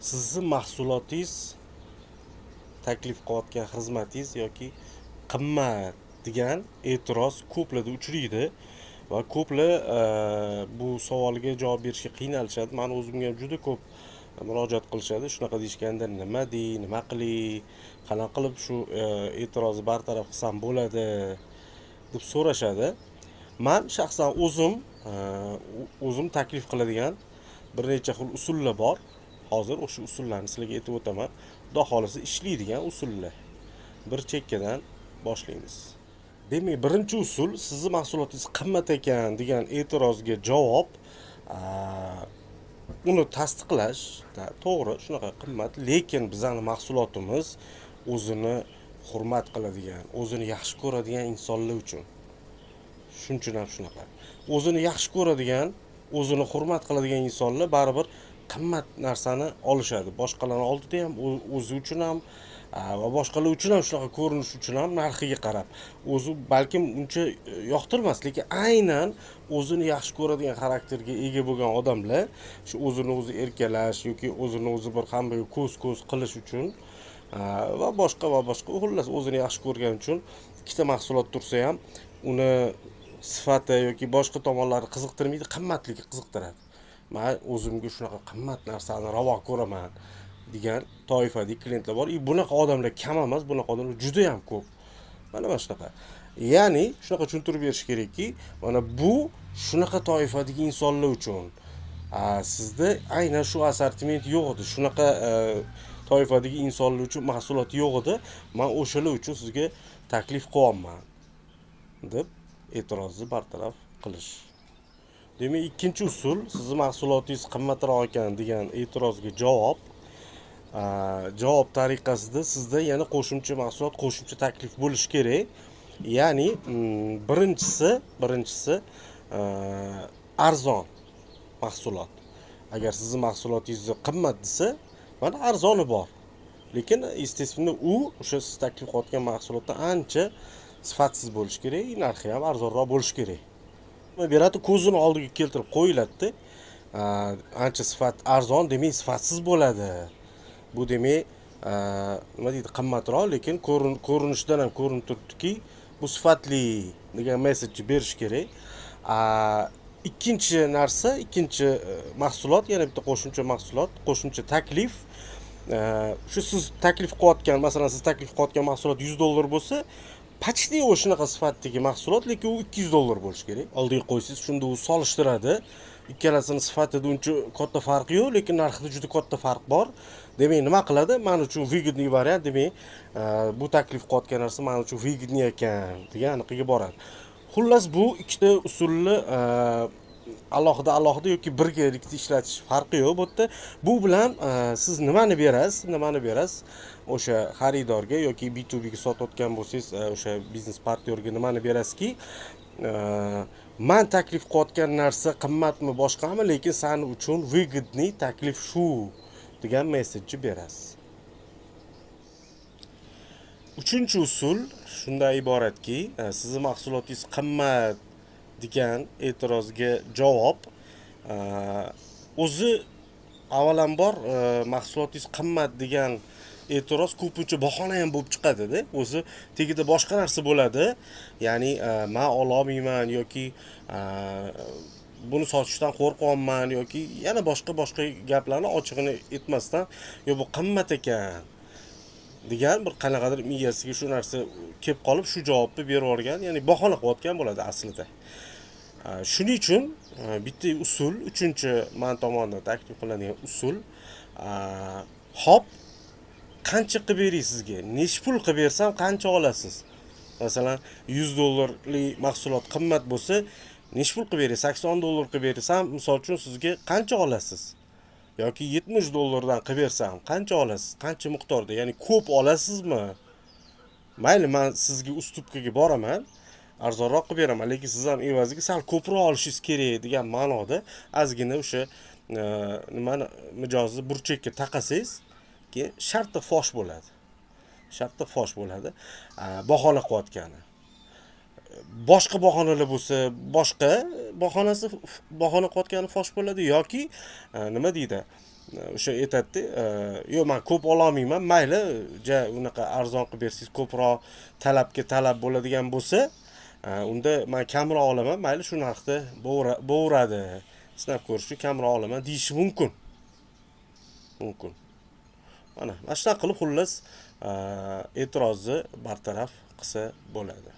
Sizni mahsulotingiz taklif qilayotgan xizmatingiz yoki qimmat degan e'tiroz ko'plarda uchraydi va ko'plar bu savolga javob berishga qiynalishadi. Mani o'zimga ham juda ko'p murojaat qilishadi. Shunaqa deyishganda nima dey, nima qilay, qanaqa qilib shu e'tirozni bartaraf qilsam bo'ladi deb so'rashadi. Man shaxsan o'zim taklif qiladigan bir necha xil usullar bor. Hozir o'sha usullarni sizlarga aytib o'taman. Xudo xolisa ishlaydigan usullar. Bir chekkadan boshlaymiz. Demak, birinchi usul sizni mahsulotingiz qimmat ekan degan e'tirozga javob uni tasdiqlash. To'g'ri, shunaqa qimmat, lekin bizning mahsulotimiz o'zini hurmat qiladigan, o'zini yaxshi ko'radigan insonlar uchun. Shuning uchun ham shunaqa. O'zini yaxshi ko'radigan, o'zini hurmat qiladigan insonlar baribir qimmat narsani olishadi. Boshqalarning oldida ham, o'zi uchun ham va boshqalar uchun ham shunaqa ko'rinish uchun ham narxiga qarab. O'zi balkim uncha yoqtirmas, lekin aynan o'zini yaxshi ko'radigan xarakterga ega bo'lgan odamlar shu o'zini o'zi erkalash yoki o'zini o'zi bir hammaga ko'z qilish uchun va boshqa xullas o'zini yaxshi ko'rgani uchun ikkita mahsulot tursa ham uni sifati yoki boshqa tomonlari qiziqtirmaydi, qimmatligi qiziqtiradi. Men o'zimga shunaqa qimmat narsani ravo ko'raman degan toifadagi klientlar bor. Bunaqa odamlar kam emas, bunaqa odamlar juda ham ko'p. Mana shunaqa. Ya'ni shunaqa tushuntirib berish kerakki, mana bu shunaqa toifadagi insonlar uchun. Sizda aynan shu assortiment yo'q edi. Shunaqa toifadagi insonlar uchun mahsulot yo'q edi. Men o'shalar uchun sizga taklif qilyapman deb e'tirozni bartaraf qilish. Demak, ikkinchi usul sizni mahsulotingiz qimmatroq ekan degan e'tirozga javob tariqasida sizda yana qo'shimcha mahsulot, qo'shimcha taklif bo'lishi kerak. Ya'ni birinchisi arzon mahsulot. Agar sizni mahsulotingiz qimmat desa, mana arzoni bor. Lekin естественно o'sha siz taklif qilayotgan mahsulotdan ancha sifatsiz bo'lishi kerak, narxi ham arzonroq bo'lishi kerak. Beradi ko'zini oldiga keltirib qo'yiladi. Ancha sifat arzon demak sifatsiz bo'ladi. Bu demak nima deydi, qimmatroq, lekin ko'rinishidan ham ko'rinib turibdiki, bu sifatli degan mesajni berish kerak. Ikkinchi mahsulot, yana bitta qo'shimcha mahsulot, qo'shimcha taklif. Shu siz taklif qilayotgan, masalan, siz taklif qilayotgan mahsulot $100 bo'lsa, почти o'shanaqa sifatdagi mahsulot, lekin u $200 bo'lishi kerak. Oldiga qo'ysiz, shunda u solishtiradi. Ikkalasini sifatida uncha katta farq yo'q, lekin narxida juda katta farq bor. Demak, nima qiladi? Men uchun выгодный variant, demak, bu taklif qilayotgan narsa men uchun выгодный ekan degan aniqiga boradi. Xullas, bu ikkita usulni alohida yoki birgalikda ishlatish farqi yo'q. Bu yerda bu bilan siz nimani berasiz? O'sha xaridorga yoki B2B ga sotayotgan bo'lsangiz, o'sha biznes partnyorga nimani berasizki, men taklif qilayotgan narsa qimmatmi boshqami, lekin sen uchun выгодный taklif shu degan mesajni berasiz. Uchinchi usul shundan iboratki, sizni mahsulotingiz qimmat degan e'tirozga javob o'zi avvalambor mahsulotingiz qimmat degan e'tiroz ko'pincha bahona ham bo'lib chiqadi-da. O'zi tegida boshqa narsa bo'ladi. Ya'ni men ololmayman yoki buni sotishdan qo'rqyapman yoki yana boshqa gaplarni ochig'ini aytmasdan, "Yo, bu qimmat ekan" degan bir qanaqadir miyasiga shu narsa kelib qolib, shu javobni berib yuborgan, ya'ni bahona qilayotgan bo'ladi aslida. Shuning uchun bitta usul, uchinchi men tomonidan taklif qilinadigan usul, hop, qancha qilib beray sizga? Nech pul qilib bersam qancha olasiz? Masalan, $100lik mahsulot qimmat bo'lsa, nech pul qilib beray? $80 qilib bersam, misol uchun sizga qancha olasiz? Yoki $70 qilib bersam qancha olasiz? Qancha miqdorda? Ya'ni ko'p olasizmi? Mayli, men sizga ustupkaga boraman, arzonroq qilib beraman, lekin siz ham evaziga sal ko'proq olishingiz kerak degan ma'noda ozgina o'sha nimani mijozni burchakka taqasangiz, keyin shartta fosh bo'ladi. Bahona qilayotgani. Boshqa bahonalar bo'lsa, boshqa bahona qilayotgani fosh bo'ladi yoki nima deydi? o'sha aytadida, yo'q men ko'p ololmayman, mayli, unaqa arzon qilib bersangiz, ko'proq talabga talab bo'ladigan bo'lsa, unda men kamroq olaman, mayli shu narxda bo'veradi. Sinab ko'rish uchun kamroq olaman deyishi mumkin. Mumkin. Mana shunaqa qilib xullas e'tirozni bartaraf qilsa bo'ladi.